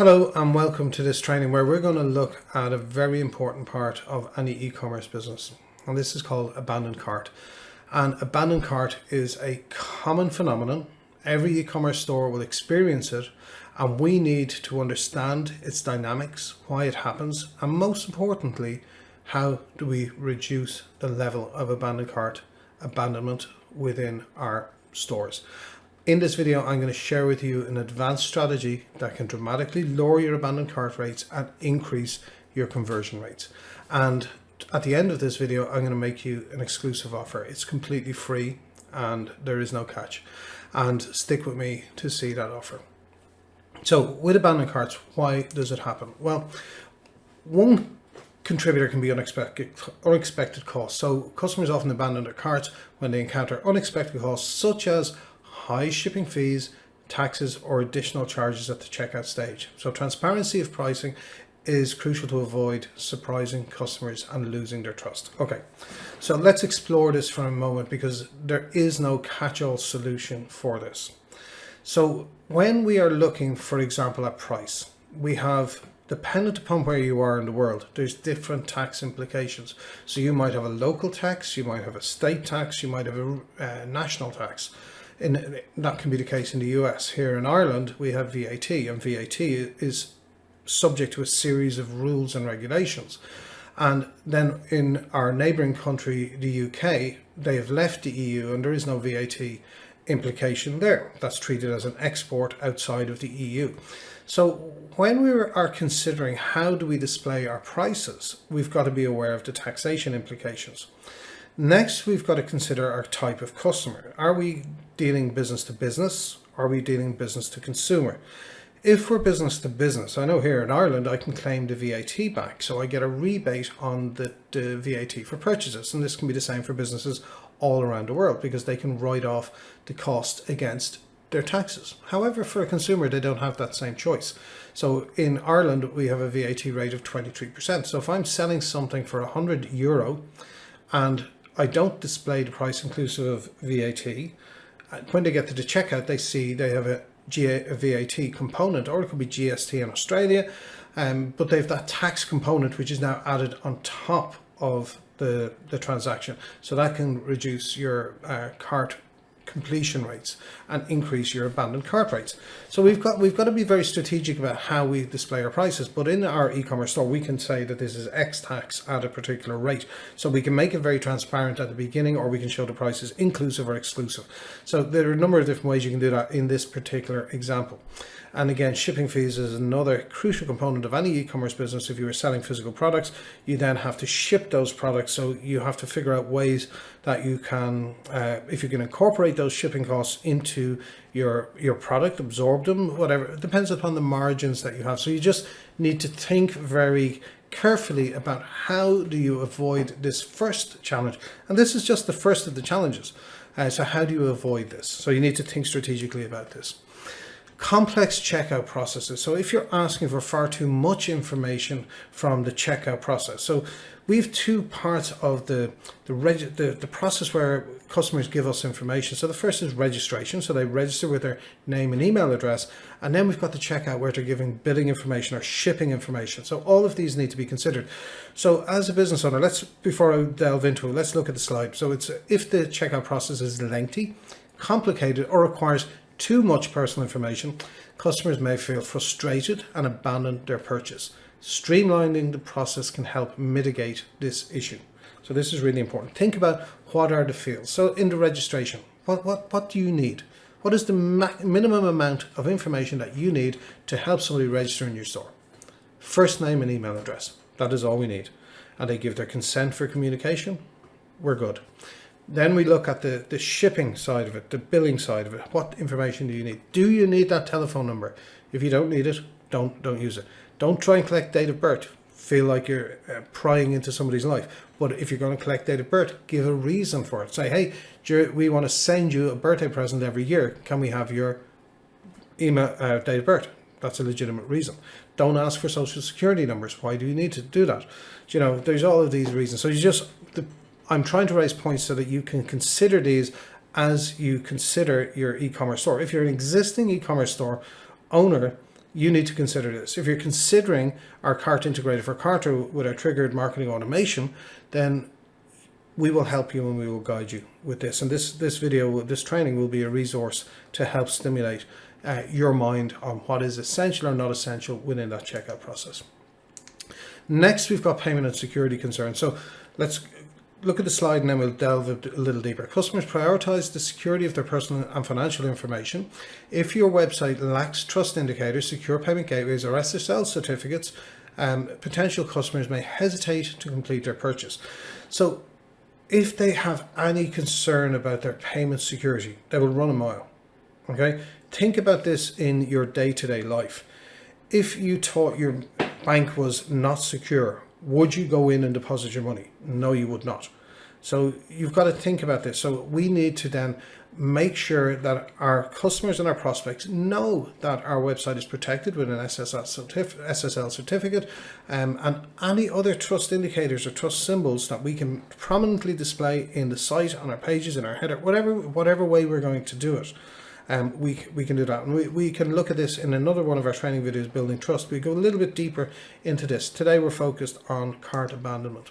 Hello and welcome to this training where we're going to look at a very important part of any e-commerce business, and this is called abandoned cart. And abandoned cart is a common phenomenon. Every e-commerce store will experience it, and we need to understand its dynamics, why it happens, and most importantly, how do we reduce the level of abandoned cart abandonment within our stores. In this video, I'm going to share with you an advanced strategy that can dramatically lower your abandoned cart rates and increase your conversion rates. And at the end of this video, I'm going to make you an exclusive offer. It's completely free and there is no catch. And stick with me to see that offer. So with abandoned carts, why does it happen? Well, one contributor can be unexpected costs. So customers often abandon their carts when they encounter unexpected costs such as high shipping fees, taxes, or additional charges at the checkout stage. So transparency of pricing is crucial to avoid surprising customers and losing their trust. Okay, so let's explore this for a moment because there is no catch-all solution for this. So when we are looking, for example, at price, we have, dependent upon where you are in the world, there's different tax implications. So you might have a local tax, you might have a state tax, you might have a national tax. And that can be the case in the US. Here in Ireland, we have VAT, and VAT is subject to a series of rules and regulations. And then in our neighbouring country, the UK, they have left the EU and there is no VAT implication there. That's treated as an export outside of the EU. So when we are considering how do we display our prices, we've got to be aware of the taxation implications. Next, we've got to consider our type of customer. Are we dealing business to business? Are we dealing business to consumer? If we're business to business, I know here in Ireland, I can claim the VAT back. So I get a rebate on the VAT for purchases. And this can be the same for businesses all around the world because they can write off the cost against their taxes. However, for a consumer, they don't have that same choice. So in Ireland, we have a VAT rate of 23%. So if I'm selling something for €100 and I don't display the price inclusive of VAT, when they get to the checkout, they see they have a VAT component, or it could be GST in Australia, but they have that tax component which is now added on top of the transaction. So that can reduce your cart completion rates and increase your abandoned cart rates. So we've got to be very strategic about how we display our prices. But in our e-commerce store, we can say that this is X tax at a particular rate. So we can make it very transparent at the beginning, or we can show the prices inclusive or exclusive. So there are a number of different ways you can do that in this particular example. And again, shipping fees is another crucial component of any e-commerce business. If you are selling physical products, you then have to ship those products. So you have to figure out ways that you can, if you can incorporate those shipping costs into your product, absorb them, whatever. It depends upon the margins that you have. So you just need to think very carefully about how do you avoid this first challenge. And this is just the first of the challenges. So how do you avoid this? So you need to think strategically about this. Complex checkout processes. So if you're asking for far too much information from the checkout process, so we have two parts of the process where customers give us information. So the first is registration. So they register with their name and email address. And then we've got the checkout where they're giving billing information or shipping information. So all of these need to be considered. So as a business owner, before I delve into it, let's look at the slide. So it's if the checkout process is lengthy, complicated, or requires too much personal information, customers may feel frustrated and abandon their purchase. Streamlining the process can help mitigate this issue. So this is really important. Think about what are the fields. So in the registration, what do you need? What is the minimum amount of information that you need to help somebody register in your store? First name and email address. That is all we need. And they give their consent for communication. We're good. Then we look at the shipping side of it, the billing side of it. What information do you need? Do you need that telephone number? If you don't need it, don't use it. Don't try and collect date of birth. Feel like you're prying into somebody's life. But if you're going to collect date of birth, give a reason for it. Say, hey, we want to send you a birthday present every year. Can we have your email date of birth? That's a legitimate reason. Don't ask for social security numbers. Why do you need to do that? There's all of these reasons. So I'm trying to raise points so that you can consider these as you consider your e-commerce store. If you're an existing e-commerce store owner, you need to consider this. If you're considering our Cart Integrator for Kartra with our triggered marketing automation, then we will help you and we will guide you with this. And this video, this training will be a resource to help stimulate your mind on what is essential or not essential within that checkout process. Next, we've got payment and security concerns. So let's look at the slide and then we'll delve a little deeper. Customers prioritize the security of their personal and financial information. If your website lacks trust indicators, secure payment gateways, or SSL certificates, potential customers may hesitate to complete their purchase. So if they have any concern about their payment security, they will run a mile. Okay? Think about this in your day-to-day life. If you thought your bank was not secure, would you go in and deposit your money? No, you would not. So you've got to think about this. So we need to then make sure that our customers and our prospects know that our website is protected with an SSL certificate, and any other trust indicators or trust symbols that we can prominently display in the site, on our pages, in our header, whatever way we're going to do it. We can do that, and we can look at this in another one of our training videos, Building Trust. We go a little bit deeper into this. Today we're focused on cart abandonment.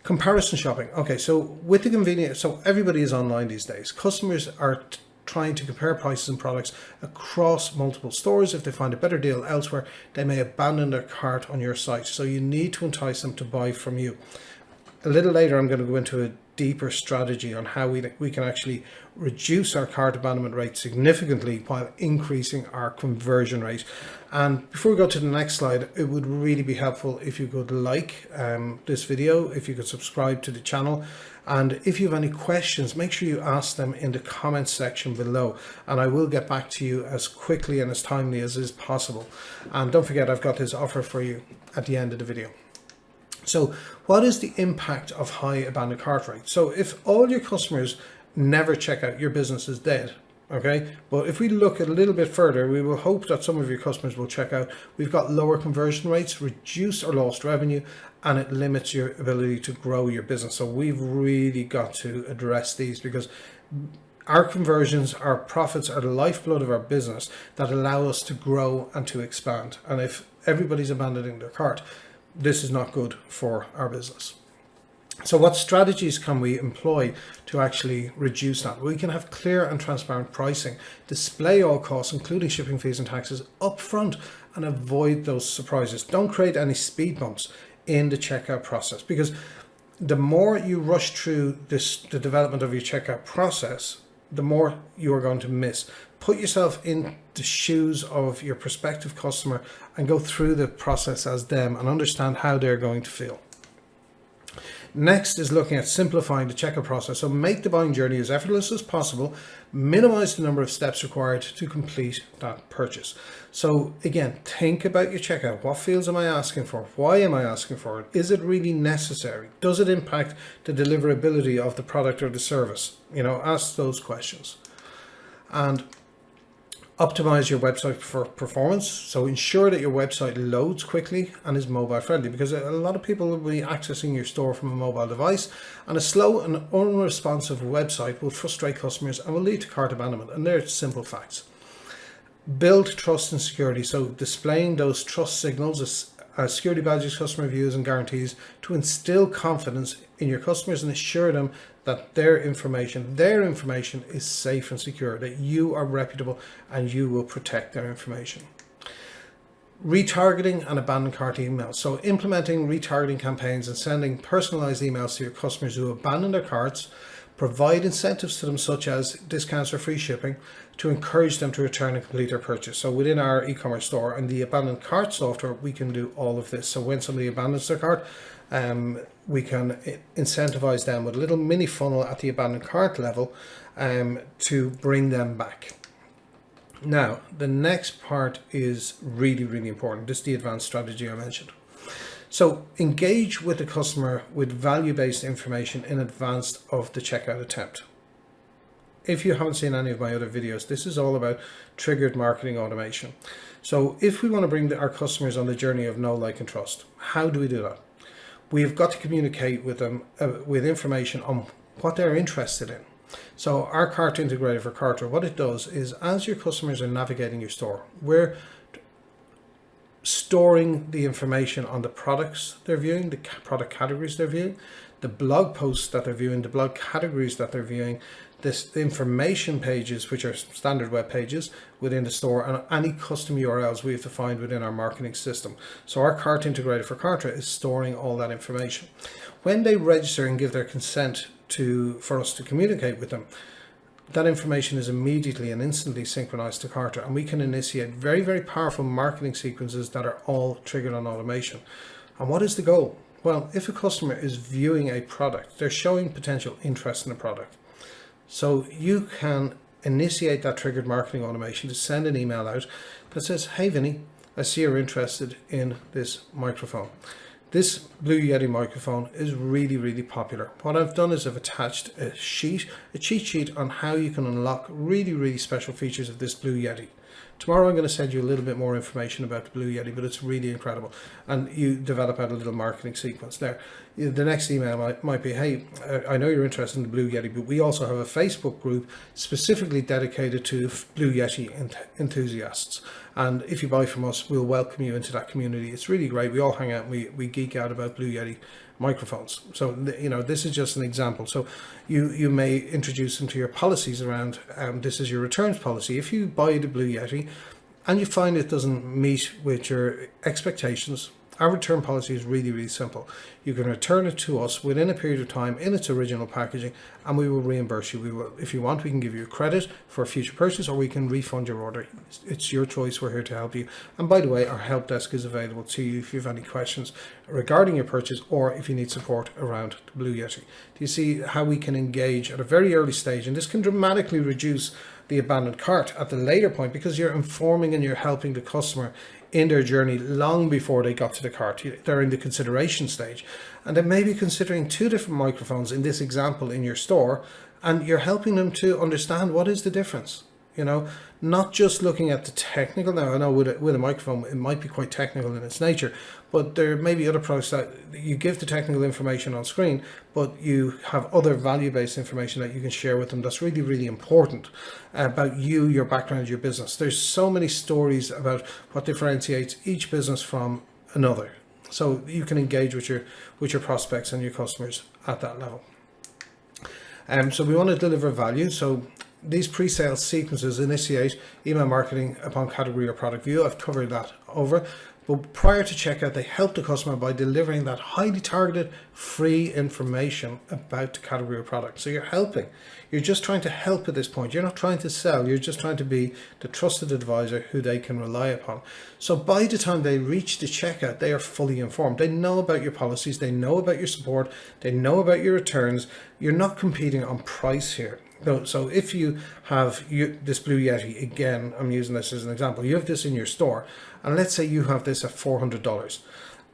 Comparison shopping. Okay, so with the convenience, so everybody is online these days. Customers are trying to compare prices and products across multiple stores. If they find a better deal elsewhere, they may abandon their cart on your site. So you need to entice them to buy from you. A little later, I'm going to go into a deeper strategy on how we can actually reduce our cart abandonment rate significantly while increasing our conversion rate. And before we go to the next slide, it would really be helpful if you could like this video, if you could subscribe to the channel, and if you have any questions, make sure you ask them in the comments section below, and I will get back to you as quickly and as timely as is possible. And don't forget, I've got this offer for you at the end of the video. So what is the impact of high abandoned cart rate? So if all your customers never check out, your business is dead. Okay, but if we look a little bit further, we will hope that some of your customers will check out. We've got lower conversion rates, reduce or lost revenue, and it limits your ability to grow your business. So we've really got to address these, because our conversions, our profits are the lifeblood of our business that allow us to grow and to expand. And if everybody's abandoning their cart, this is not good for our business. So what strategies can we employ to actually reduce that? We can have clear and transparent pricing, display all costs, including shipping fees and taxes, up front, and avoid those surprises. Don't create any speed bumps in the checkout process, because the more you rush through the development of your checkout process, the more you are going to miss. Put yourself in the shoes of your prospective customer and go through the process as them and understand how they're going to feel. Next is looking at simplifying the checkout process. So make the buying journey as effortless as possible, minimize the number of steps required to complete that purchase. So again, think about your checkout. What fields am I asking for? Why am I asking for it? Is it really necessary? Does it impact the deliverability of the product or the service? Ask those questions. And optimize your website for performance. So ensure that your website loads quickly and is mobile friendly, because a lot of people will be accessing your store from a mobile device, and a slow and unresponsive website will frustrate customers and will lead to cart abandonment. And they're simple facts. Build trust and security. So displaying those trust signals as security badges, customer reviews, and guarantees to instill confidence in your customers and assure them that their information is safe and secure, that you are reputable and you will protect their information. Retargeting and abandoned cart emails. So implementing retargeting campaigns and sending personalized emails to your customers who abandon their carts. Provide incentives to them, such as discounts or free shipping, to encourage them to return and complete their purchase. So within our e-commerce store and the abandoned cart software, we can do all of this. So when somebody abandons their cart, we can incentivize them with a little mini funnel at the abandoned cart level to bring them back. Now, the next part is really, really important. This is the advanced strategy I mentioned. So engage with the customer with value-based information in advance of the checkout attempt. If you haven't seen any of my other videos, this is all about triggered marketing automation. So if we want to bring our customers on the journey of know, like, and trust, how do we do that? We've got to communicate with them with information on what they're interested in. So our Cart Integrator for Kartra, what it does is, as your customers are navigating your store, we're storing the information on the products they're viewing, the product categories they're viewing, the blog posts that they're viewing, the blog categories that they're viewing, the information pages, which are standard web pages within the store, and any custom URLs we have defined within our marketing system. So our cart integrator for Kartra is storing all that information. When they register and give their consent for us to communicate with them, that information is immediately and instantly synchronized to Kartra, and we can initiate very, very powerful marketing sequences that are all triggered on automation. And what is the goal? Well, if a customer is viewing a product, they're showing potential interest in the product. So you can initiate that triggered marketing automation to send an email out that says, hey Vinny, I see you're interested in this microphone. This Blue Yeti microphone is really, really popular. What I've done is I've attached a cheat sheet on how you can unlock really, really special features of this Blue Yeti. Tomorrow I'm going to send you a little bit more information about the Blue Yeti, but it's really incredible. And you develop out a little marketing sequence there. The next email might be, hey, I know you're interested in the Blue Yeti, but we also have a Facebook group specifically dedicated to Blue Yeti enthusiasts. And if you buy from us, we'll welcome you into that community. It's really great. We all hang out and we geek out about Blue Yeti microphones. So, this is just an example. So you may introduce them to your policies around, this is your returns policy. If you buy the Blue Yeti and you find it doesn't meet with your expectations, our return policy is really, really simple. You can return it to us within a period of time in its original packaging, and we will reimburse you. We will, if you want, we can give you a credit for a future purchase, or we can refund your order. It's your choice. We're here to help you. And by the way, our help desk is available to you if you have any questions regarding your purchase, or if you need support around the Blue Yeti. Do you see how we can engage at a very early stage? And this can dramatically reduce the abandoned cart at the later point, because you're informing and you're helping the customer in their journey long before they got to the cart. They're in the consideration stage, and they may be considering 2 different microphones in this example in your store, and you're helping them to understand what is the difference. Not just looking at the technical. Now I know with a microphone it might be quite technical in its nature, but there may be other products that you give the technical information on screen, but you have other value-based information that you can share with them that's really, really important about you, your background, your business. There's so many stories about what differentiates each business from another, so you can engage with your prospects and your customers at that level. So we want to deliver value. So these pre-sale sequences initiate email marketing upon category or product view. I've covered that over. But prior to checkout, they help the customer by delivering that highly targeted free information about the category or product. So you're helping. You're just trying to help at this point. You're not trying to sell. You're just trying to be the trusted advisor who they can rely upon. So by the time they reach the checkout, they are fully informed. They know about your policies. They know about your support. They know about your returns. You're not competing on price here. So if you have this Blue Yeti, again, I'm using this as an example, you have this in your store, and let's say you have this at $400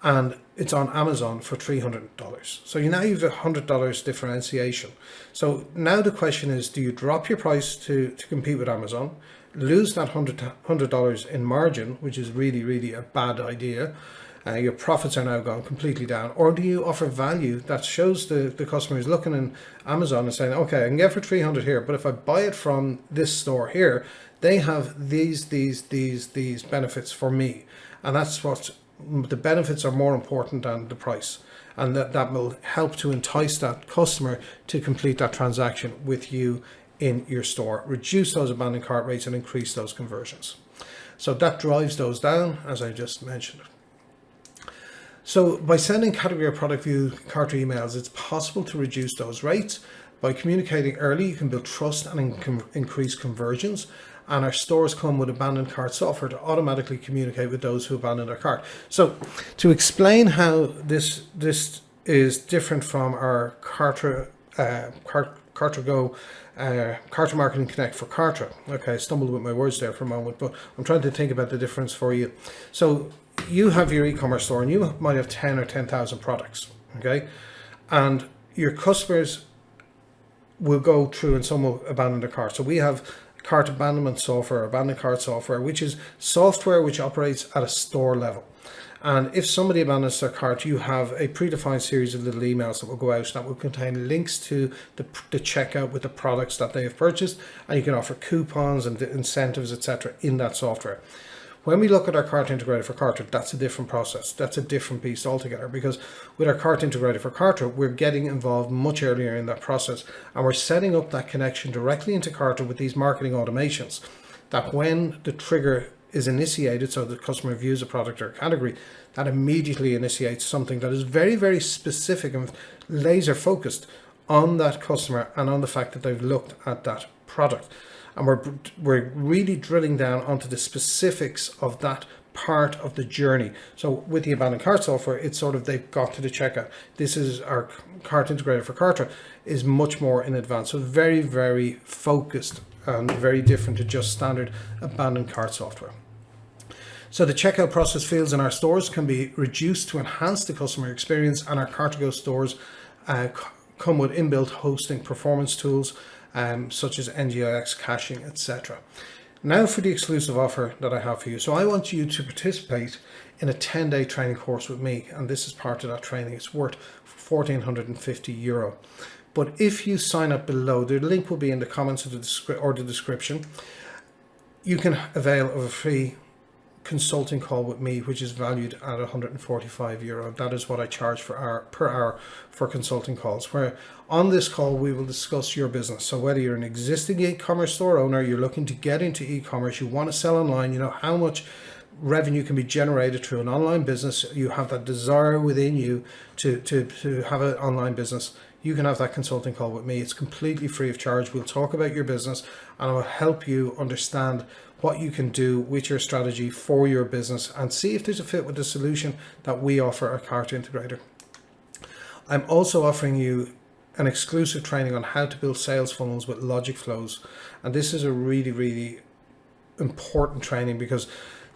and it's on Amazon for $300. So now you have $100 differentiation. So now the question is, do you drop your price to compete with Amazon, lose that $100 in margin, which is really, really a bad idea? Your profits are now gone completely down. Or do you offer value that shows the customer is looking in Amazon and saying, okay, I can get for $300 here, but if I buy it from this store here, they have these benefits for me. And that's what the benefits are more important than the price. And that will help to entice that customer to complete that transaction with you in your store, reduce those abandoned cart rates and increase those conversions. So that drives those down, as I just mentioned. So by sending category or product view Kartra emails, it's possible to reduce those rates. By communicating early, you can build trust and increase conversions. And our stores come with abandoned cart software to automatically communicate with those who abandoned their cart. So to explain how this is different from our Kartra Go, Kartra Marketing Connect for Kartra. Okay, I stumbled with my words there for a moment, but I'm trying to think about the difference for you. So you have your e-commerce store and you might have 10 or 10,000 products, okay? And your customers will go through and some will abandon their cart. So we have cart abandonment software, abandoned cart software, which is software which operates at a store level. And if somebody abandons their cart, you have a predefined series of little emails that will go out that will contain links to the checkout with the products that they have purchased, and you can offer coupons and incentives, etc. in that software. When we look at our Cart Integrator for Kartra, that's a different process. That's a different piece altogether, because with our Cart Integrator for Kartra, we're getting involved much earlier in that process, and we're setting up that connection directly into Kartra with these marketing automations, that when the trigger is initiated, so the customer views a product or a category, that immediately initiates something that is very, very specific and laser focused on that customer and on the fact that they've looked at that product. And we're really drilling down onto the specifics of that part of the journey. So with the abandoned cart software, it's sort of they've got to the checkout. This is our Cart Integrator for Kartra is much more in advance. So very, very focused and very different to just standard abandoned cart software. So the checkout process fields in our stores can be reduced to enhance the customer experience, and our Car2Go stores come with inbuilt hosting performance tools such as NGIX, caching, etc. Now for the exclusive offer that I have for you. So I want you to participate in a 10-day training course with me, and this is part of that training. It's worth €1,450. But if you sign up below, the link will be in the comments or the description. You can avail of a free consulting call with me, which is valued at €145. That is what I charge per hour for consulting calls, where on this call we will discuss your business. So whether you're an existing e-commerce store owner, you're looking to get into e-commerce, you want to sell online, you know how much revenue can be generated through an online business, you have that desire within you to have an online business, you can have that consulting call with me. It's completely free of charge. We'll talk about your business and I'll help you understand what you can do with your strategy for your business and see if there's a fit with the solution that we offer at Cart Integrator. I'm also offering you an exclusive training on how to build sales funnels with logic flows. And this is a really, really important training, because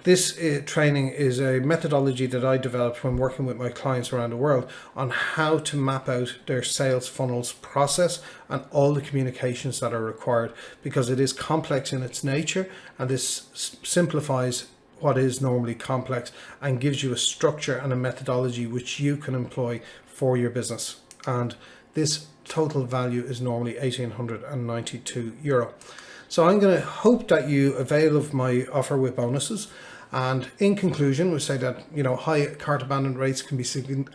this training is a methodology that I developed when working with my clients around the world on how to map out their sales funnels process and all the communications that are required, because it is complex in its nature, and this simplifies what is normally complex and gives you a structure and a methodology which you can employ for your business. And this total value is normally €1,892. So I'm going to hope that you avail of my offer with bonuses. And in conclusion, we say that, you know, high cart abandonment rates can be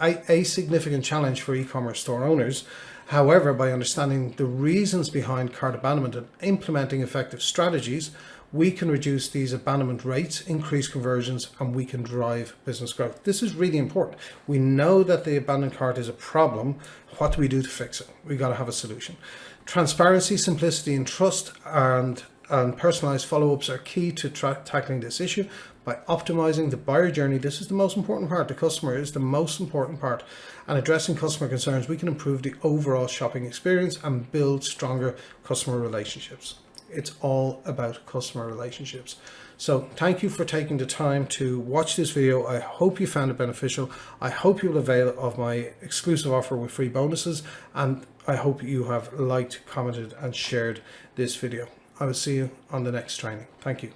a significant challenge for e-commerce store owners. However, by understanding the reasons behind cart abandonment and implementing effective strategies, we can reduce these abandonment rates, increase conversions, and we can drive business growth. This is really important. We know that the abandoned cart is a problem. What do we do to fix it? We got to have a solution. Transparency, simplicity, and trust and personalized follow-ups are key to tackling this issue. By optimizing the buyer journey, this is the most important part. The customer is the most important part. And addressing customer concerns, we can improve the overall shopping experience and build stronger customer relationships. It's all about customer relationships. So thank you for taking the time to watch this video. I hope you found it beneficial. I hope you will avail of my exclusive offer with free bonuses. And I hope you have liked, commented, and shared this video. I will see you on the next training. Thank you.